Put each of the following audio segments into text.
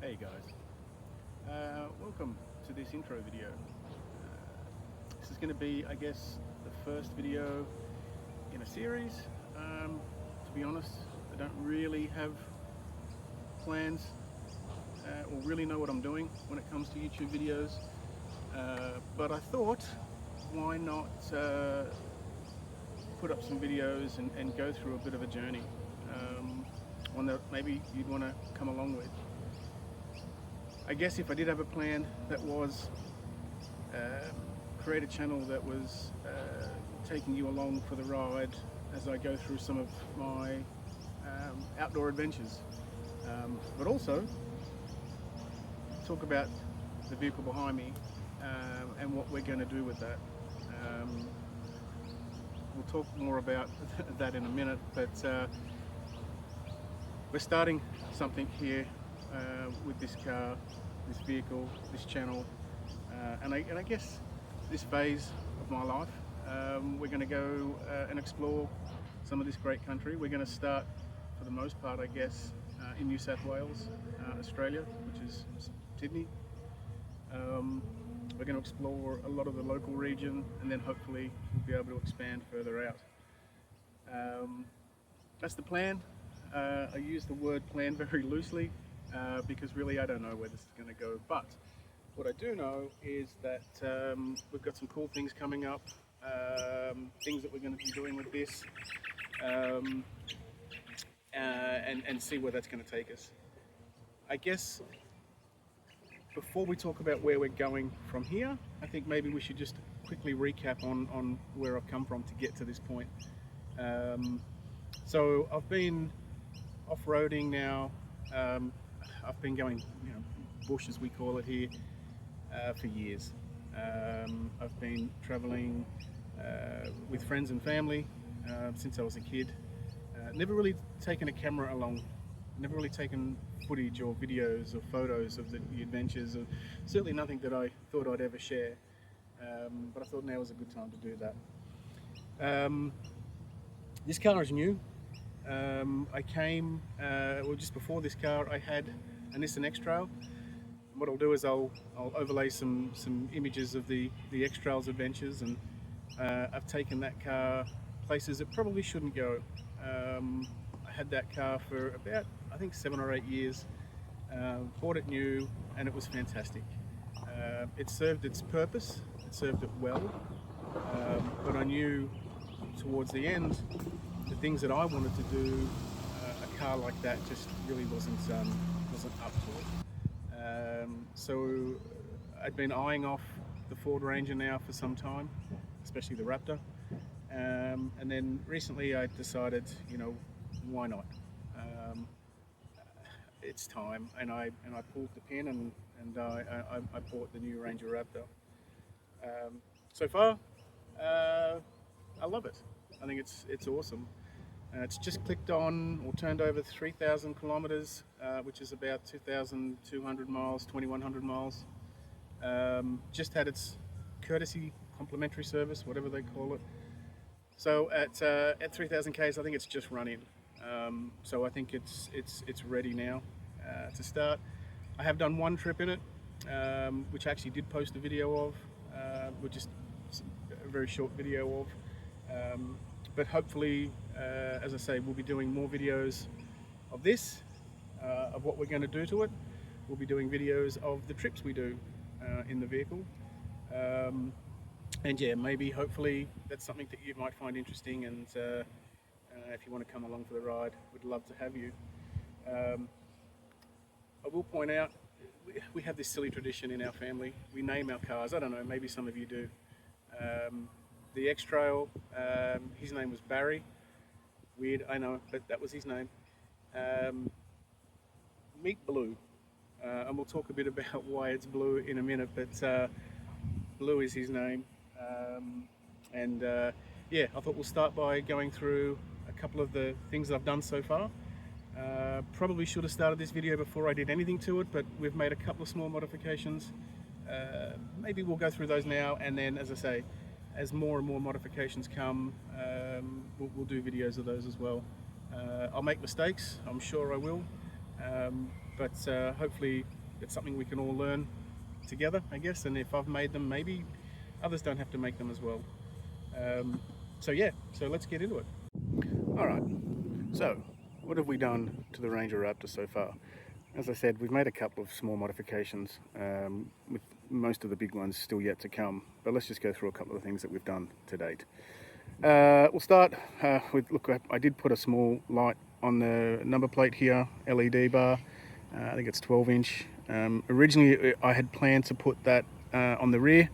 Hey guys, welcome to this intro video. This is going to be, I guess, the first video in a series. To be honest, I don't really have plans or really know what I'm doing when it comes to YouTube videos, but I thought, why not put up some videos and go through a bit of a journey, one that maybe you'd want to come along with. I guess if I did have a plan, that was create a channel that was taking you along for the ride as I go through some of my outdoor adventures, but also talk about the vehicle behind me and what we're going to do with that. We'll talk more about that in a minute, but we're starting something here with this car, this vehicle, this channel, and I guess this phase of my life. We're going to go and explore some of this great country. We're going to start, for the most part, I guess, in New South Wales, Australia, which is Sydney. We're going to explore a lot of the local region, and then hopefully we'll be able to expand further out. That's the plan. I use the word plan very loosely because really I don't know where this is going to go, but what I do know is that we've got some cool things coming up, things that we're going to be doing with this, and see where that's going to take us. I guess before we talk about where we're going from here, I think maybe we should just quickly recap on where I've come from to get to this point. So I've been off-roading now. I've been going, bush as we call it here, for years. I've been traveling with friends and family since I was a kid. Never really taken a camera along, never really taken footage or videos or photos of the adventures, or certainly nothing that I thought I'd ever share. But I thought now was a good time to do that. This car is new. I came, well, just before this car I had a Nissan X-Trail. What I'll do is I'll overlay some images of the X-Trail's adventures, and I've taken that car places it probably shouldn't go. I had that car for about, I think, 7 or 8 years. Bought it new and it was fantastic. It served its purpose, it served it well, but I knew towards the end the things that I wanted to do, a car like that just really wasn't up to it. So I'd been eyeing off the Ford Ranger now for some time, especially the Raptor, and then recently I decided, why not? It's time, and I pulled the pin and I bought the new Ranger Raptor. So far, I love it. I think it's awesome. It's just clicked on or turned over 3,000 kilometers, which is about 2,200 miles, 2,100 miles. Just had its courtesy complimentary service, whatever they call it. So at 3,000 Ks, I think it's just run in. So I think it's ready now to start. I have done one trip in it, which I actually did post a video of, with just a very short video of. But hopefully, as I say, we'll be doing more videos of this, of what we're going to do to it. We'll be doing videos of the trips we do in the vehicle. And yeah, maybe, hopefully, that's something that you might find interesting, and if you want to come along for the ride, we'd love to have you. I will point out, we have this silly tradition in our family. We name our cars. I don't know, maybe some of you do. The X-Trail, his name was Barry. Weird, I know, but that was his name. Meet Blue, and we'll talk a bit about why it's blue in a minute, but Blue is his name. Yeah, I thought we'll start by going through a couple of the things that I've done so far. Probably should have started this video before I did anything to it, but we've made a couple of small modifications. Maybe we'll go through those now, and then, as I say, as more and more modifications come, we'll do videos of those as well. I'll make mistakes, I'm sure I will, but hopefully it's something we can all learn together, I guess. And if I've made them, maybe others don't have to make them as well. So yeah, so let's get into it. All right, so what have we done to the Ranger Raptor so far? As I said, we've made a couple of small modifications, with most of the big ones still yet to come, but let's just go through a couple of things that we've done to date. We'll start with, look, I did put a small light on the number plate here, LED bar. I think it's 12-inch. Originally I had planned to put that on the rear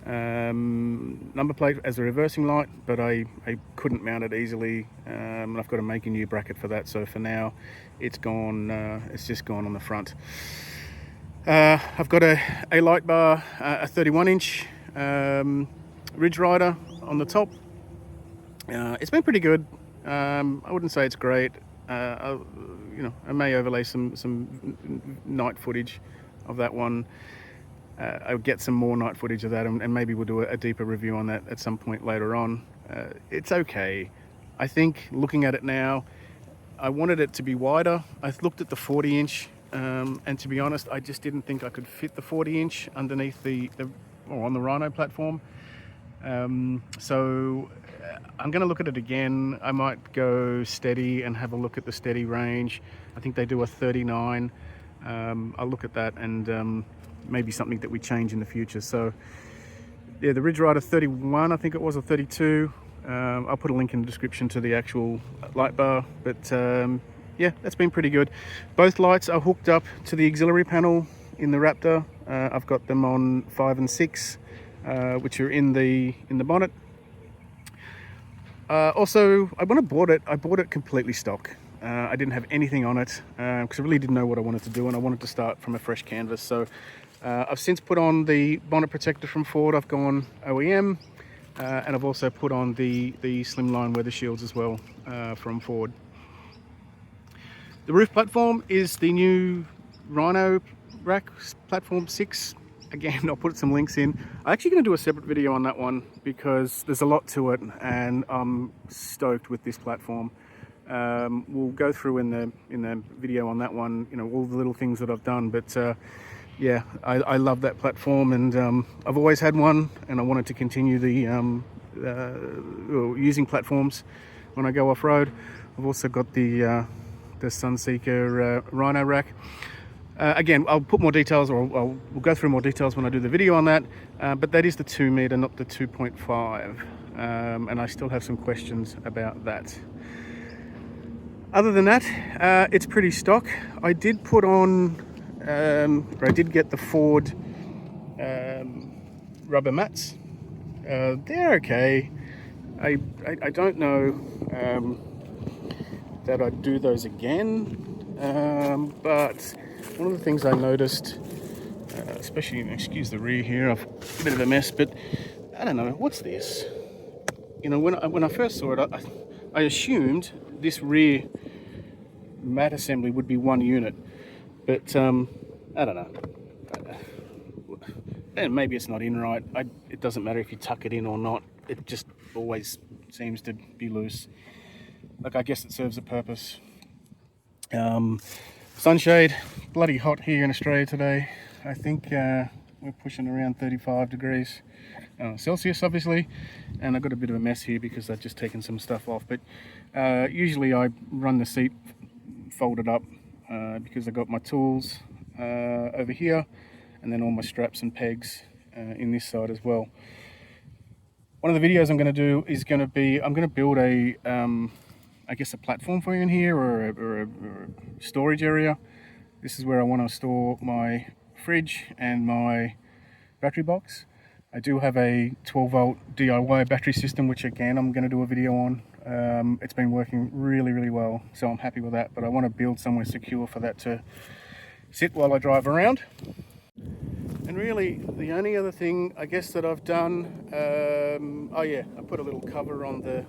number plate as a reversing light, but I couldn't mount it easily, and I've got to make a new bracket for that, so for now it's gone, it's just gone on the front. I've got a light bar, a 31-inch Ridge Rider on the top. It's been pretty good. I wouldn't say it's great. I may overlay some night footage of that one. I'll get some more night footage of that, and maybe we'll do a deeper review on that at some point later on. It's okay. I think looking at it now, I wanted it to be wider. I looked at the 40-inch, and to be honest, I just didn't think I could fit the 40-inch underneath on the Rhino platform. So I'm going to look at it again. I might go steady and have a look at the steady range. I think they do a 39. I'll look at that, and maybe something that we change in the future. So yeah, the Ridge Rider 31, I think it was, or 32. I'll put a link in the description to the actual light bar, but yeah, that's been pretty good. Both lights are hooked up to the auxiliary panel in the Raptor. I've got them on 5 and 6, which are in the bonnet. Also, when I bought it completely stock. I didn't have anything on it because I really didn't know what I wanted to do, and I wanted to start from a fresh canvas. So I've since put on the bonnet protector from Ford. I've gone OEM, and I've also put on the slimline weather shields as well from Ford. The roof platform is the new Rhino rack platform 6. Again, I'll put some links in. I'm actually going to do a separate video on that one because there's a lot to it, and I'm stoked with this platform. We'll go through in the video on that one, all the little things that I've done, but yeah, I love that platform, and I've always had one, and I wanted to continue the using platforms when I go off-road. I've also got the Sunseeker Rhino rack. Again, I'll put more details, or we'll go through more details when I do the video on that, but that is the 2 meter, not the 2.5, and I still have some questions about that. Other than that, it's pretty stock. I did put on, I did get the Ford rubber mats. They're okay. I don't know that I'd do those again, but one of the things I noticed, especially, excuse the rear here, I've a bit of a mess, but I don't know, what's this? When I first saw it, I assumed this rear mat assembly would be one unit, but I don't know. And maybe it's not in right. It doesn't matter if you tuck it in or not. It just always seems to be loose. Like, I guess it serves a purpose. Sunshade, bloody hot here in Australia today. I think we're pushing around 35 degrees Celsius, obviously, and I've got a bit of a mess here because I've just taken some stuff off, but usually I run the seat folded up because I've got my tools over here, and then all my straps and pegs in this side as well. One of the videos I'm going to do is going to be, I'm going to build a I guess a platform for you in here, or a storage area. This is where I want to store my fridge and my battery box. I do have a 12 volt DIY battery system, which again I'm going to do a video on. It's been working really well, so I'm happy with that, but I want to build somewhere secure for that to sit while I drive around. And really the only other thing I guess that I've done, oh yeah, I put a little cover on the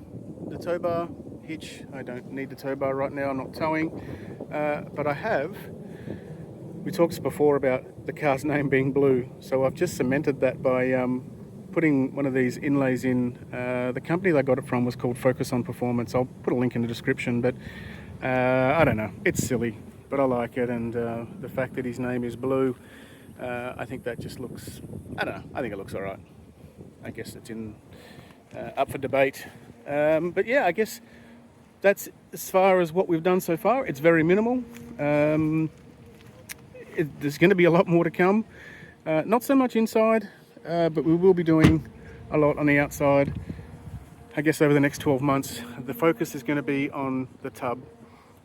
tow bar hitch. I don't need the tow bar right now, I'm not towing, but I have. We talked before about the car's name being blue, so I've just cemented that by putting one of these inlays in. The company that I got it from was called Focus on Performance. I'll put a link in the description, but I don't know, it's silly. but I like it, and the fact that his name is Blue, I think that just looks, I don't know, I think it looks alright. I guess it's up for debate. But yeah, I guess that's as far as what we've done so far. It's very minimal. There's going to be a lot more to come. Not so much inside, but we will be doing a lot on the outside. I guess over the next 12 months, the focus is going to be on the tub.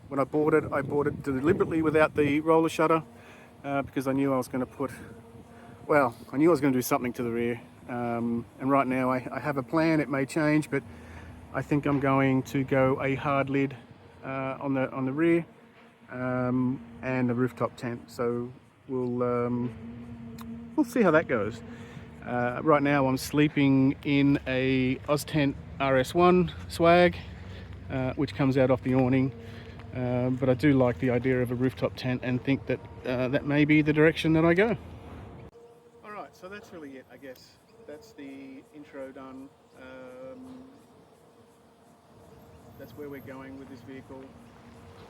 When I bought it deliberately without the roller shutter because I knew I was going to I knew I was going to do something to the rear. And right now I have a plan. It may change, but I think I'm going to go a hard lid on the rear and the rooftop tent. So we'll see how that goes. Right now I'm sleeping in a Oztent RS1 swag, which comes out off the awning. But I do like the idea of a rooftop tent and think that that may be the direction that I go. Alright, so that's really it, I guess. That's the intro done. That's where we're going with this vehicle.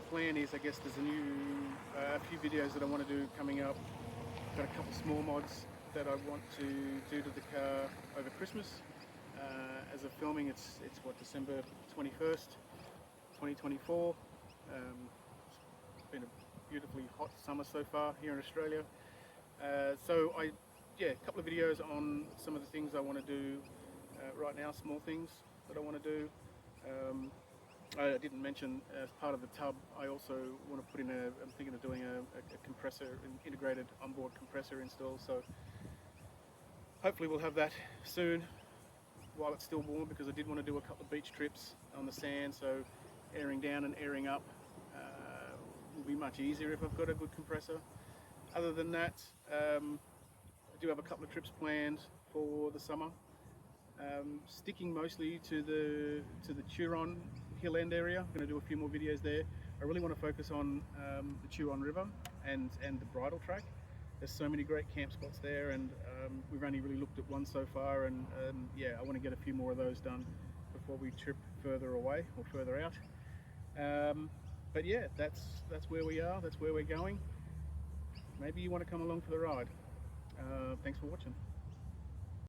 Plan is, I guess, there's a few videos that I want to do coming up. Got a couple small mods that I want to do to the car over Christmas. As of filming, it's what, December 21st, 2024. It's been a beautifully hot summer so far here in Australia. So a couple of videos on some of the things I want to do right now, small things that I want to do. I didn't mention, as part of the tub, I also want to put in I'm thinking of doing a compressor, an integrated onboard compressor install. So hopefully we'll have that soon while it's still warm, because I did want to do a couple of beach trips on the sand, so airing down and airing up will be much easier if I've got a good compressor. Other than that, I do have a couple of trips planned for the summer. Sticking mostly to the Turon Hill End area. I'm going to do a few more videos there. I really want to focus on the Turon River and the bridle track. There's so many great camp spots there, and we've only really looked at one so far, and yeah, I want to get a few more of those done before we trip further away or further out. But yeah, that's where we are, that's where we're going. Maybe you want to come along for the ride. Thanks for watching.